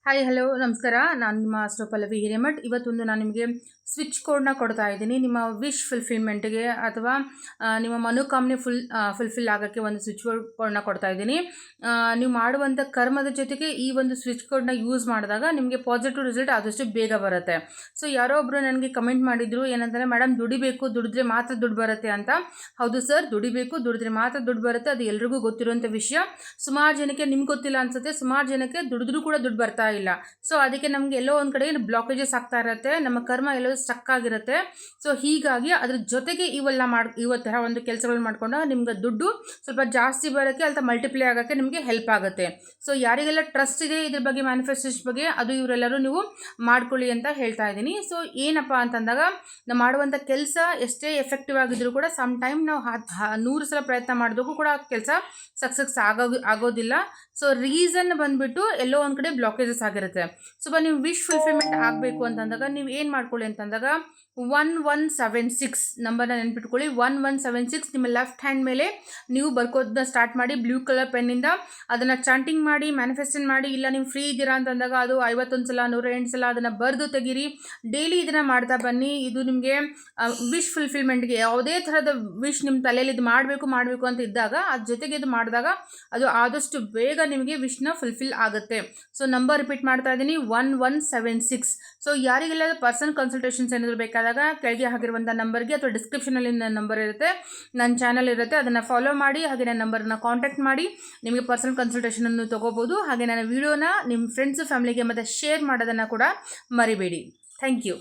Hi hello ನಮಸ್ಕಾರ. ನಾನು ನಿಮ್ಮ ಪಲ್ಲವಿ ಹಿರೇಮಠ್. ಇವತ್ತೊಂದು ನಾನು ನಿಮಗೆ ಸ್ವಿಚ್ ಕೋಡ್ನ ಕೊಡ್ತಾ ಇದ್ದೀನಿ. ನಿಮ್ಮ ವಿಶ್ ಫುಲ್ಫಿಲ್ಮೆಂಟ್ಗೆ ಅಥವಾ ನಿಮ್ಮ ಮನೋಕಾಮನೆ ಫುಲ್ಫಿಲ್ ಆಗೋಕ್ಕೆ ಒಂದು ಸ್ವಿಚ್ ಕೋಡ್ನ ಕೊಡ್ತಾ ಇದ್ದೀನಿ. ನೀವು ಮಾಡುವಂಥ ಕರ್ಮದ ಜೊತೆಗೆ ಈ ಒಂದು ಸ್ವಿಚ್ ಕೋಡ್ನ ಯೂಸ್ ಮಾಡಿದಾಗ ನಿಮಗೆ ಪಾಸಿಟಿವ್ ರಿಸಲ್ಟ್ ಆದಷ್ಟು ಬೇಗ ಬರುತ್ತೆ. ಸೊ ಯಾರೋ ಒಬ್ಬರು ನನಗೆ ಕಮೆಂಟ್ ಮಾಡಿದರು, ಏನಂದರೆ ಮೇಡಮ್ ದುಡಿಬೇಕು, ದುಡಿದ್ರೆ ಮಾತ್ರ ದುಡ್ಡು ಬರುತ್ತೆ ಅಂತ. ಹೌದು ಸರ್, ದುಡಿಬೇಕು, ದುಡಿದ್ರೆ ಮಾತ್ರ ದುಡ್ಡು ಬರುತ್ತೆ. ಅದು ಎಲ್ರಿಗೂ ಗೊತ್ತಿರುವಂಥ ವಿಷಯ. ಸುಮಾರು ಜನಕ್ಕೆ ನಿಮ್ಗೆ ಗೊತ್ತಿಲ್ಲ ಅನ್ಸುತ್ತೆ, ಸುಮಾರು ಜನಕ್ಕೆ ದುಡಿದ್ರೂ ಕೂಡ ದುಡ್ಡು ಬರ್ತಾ ಇಲ್ಲ. ಸೊ ಅದಕ್ಕೆ ನಮಗೆ ಎಲ್ಲೋ ಒಂದು ಕಡೆ ಬ್ಲಾಕೇಜಸ್ ಆಗ್ತಾ ಇರುತ್ತೆ, ನಮ್ಮ ಕರ್ಮ ಎಲ್ಲೋ ಸ್ಟಕ್ ಆಗಿರುತ್ತೆ. ಸೊ ಹೀಗಾಗಿ ಅದ್ರ ಜೊತೆಗೆ ಇವತ್ತರ ಒಂದು ಕೆಲಸಗಳು ಮಾಡ್ಕೊಂಡು ನಿಮ್ಗೆ ದುಡ್ಡು ಸ್ವಲ್ಪ ಜಾಸ್ತಿ ಬರೋಕ್ಕೆ ಅಥವಾ ಮಲ್ಟಿಪ್ಲೈ ಆಗೋಕ್ಕೆ ನಿಮಗೆ ಹೆಲ್ಪ್ ಆಗುತ್ತೆ. ಸೊ ಯಾರಿಗೆಲ್ಲ ಟ್ರಸ್ಟ್ ಇದೆ ಇದ್ರ ಬಗ್ಗೆ, ಮ್ಯಾನಿಫೆಸ್ಟೇಷನ್ ಬಗ್ಗೆ, ಅದು ಇವರೆಲ್ಲರೂ ನೀವು ಮಾಡ್ಕೊಳ್ಳಿ ಅಂತ ಹೇಳ್ತಾ ಇದ್ದೀನಿ. ಸೊ ಏನಪ್ಪ ಅಂತಂದಾಗ ನಾವು ಮಾಡುವಂಥ ಕೆಲಸ ಎಷ್ಟೇ ಎಫೆಕ್ಟಿವ್ ಆಗಿದ್ರು ಕೂಡ ಸಮ್ ಟೈಮ್ ನಾವು 100 ಸಲ ಪ್ರಯತ್ನ ಮಾಡಿದಕ್ಕೂ ಕೂಡ ಕೆಲಸ ಸಕ್ಸಸ್ ಆಗೋದಿಲ್ಲ. ಸೊ ರೀಸನ್ ಬಂದ್ಬಿಟ್ಟು ಎಲ್ಲೋ ಒಂದು ಕಡೆ ಬ್ಲಾಕೇಜಸ್ ಆಗಿರುತ್ತೆ. ಸ್ವಲ್ಪ ನೀವು ವಿಶ್ ಫುಲ್ಫಿಲ್ಮೆಂಟ್ ಆಗಬೇಕು ಅಂತಂದಾಗ ನೀವು ಏನು ಮಾಡ್ಕೊಳ್ಳಿ ಅಂತಂದಾಗ 1176 ನಂಬರ್ನ ನೆನ್ಪಿಟ್ಕೊಳ್ಳಿ. 1176 ನಿಮ್ಮ ಲೆಫ್ಟ್ ಹ್ಯಾಂಡ್ ಮೇಲೆ ನೀವು ಬರ್ಕೋದನ್ನ ಸ್ಟಾರ್ಟ್ ಮಾಡಿ. ಬ್ಲೂ ಕಲರ್ ಪೆನ್ನಿಂದ ಅದನ್ನು ಚಾಂಟಿಂಗ್ ಮಾಡಿ, ಮ್ಯಾನಿಫೆಸ್ಟೇಷನ್ ಮಾಡಿ. ಇಲ್ಲ ನೀವು ಫ್ರೀ ಇದ್ದೀರಾ ಅಂತಂದಾಗ ಅದು 51 ಸಲ 108 ಸಲ ಅದನ್ನು ಬರೆದು ತೆಗೀರಿ. ಡೈಲಿ ಇದನ್ನು ಮಾಡ್ತಾ ಬನ್ನಿ. ಇದು ನಿಮಗೆ ವಿಶ್ ಫುಲ್ಫಿಲ್ಮೆಂಟ್ಗೆ ಯಾವುದೇ ಥರದ ವಿಶ್ ನಿಮ್ಮ ತಲೆಯಲ್ಲಿ ಇದು ಮಾಡಬೇಕು ಅಂತ ಇದ್ದಾಗ ಅದ್ರ ಜೊತೆಗೆ ಇದು ಮಾಡಿದಾಗ ಅದು ಆದಷ್ಟು ಬೇಗ ನಿಮಗೆ ವಿಶ್ನ ಫುಲ್ಫಿಲ್ ಆಗುತ್ತೆ. ಸೊ ನಂಬರ್ ರಿಪೀಟ್ ಮಾಡ್ತಾ ಇದ್ದೀನಿ, 1176. ಸೊ ಯಾರಿಗೆಲ್ಲ ಪರ್ಸನಲ್ ಕನ್ಸಲ್ಟೇಷನ್ಸ್ ಏನಾದರೂ ಬೇಕಾದಾಗ ಕೆಳಗೆ ಹಾಕಿರುವಂಥ ನಂಬರ್ಗೆ ಅಥವಾ ಡಿಸ್ಕ್ರಿಪ್ಷನಲ್ಲಿ ನನ್ನ ನಂಬರ್ ಇರುತ್ತೆ, ನನ್ನ ಚಾನಲ್ ಇರುತ್ತೆ, ಅದನ್ನು ಫಾಲೋ ಮಾಡಿ. ಹಾಗೆ ನನ್ನ ನಂಬರನ್ನು ಕಾಂಟ್ಯಾಕ್ಟ್ ಮಾಡಿ ನಿಮಗೆ ಪರ್ಸನಲ್ ಕನ್ಸಲ್ಟೇಷನನ್ನು ತೊಗೋಬೋದು. ಹಾಗೆ ನನ್ನ ವಿಡಿಯೋನ ನಿಮ್ಮ ಫ್ರೆಂಡ್ಸು ಫ್ಯಾಮಿಲಿಗೆ ಮತ್ತು ಶೇರ್ ಮಾಡೋದನ್ನು ಕೂಡ ಮರಿಬೇಡಿ. Thank you.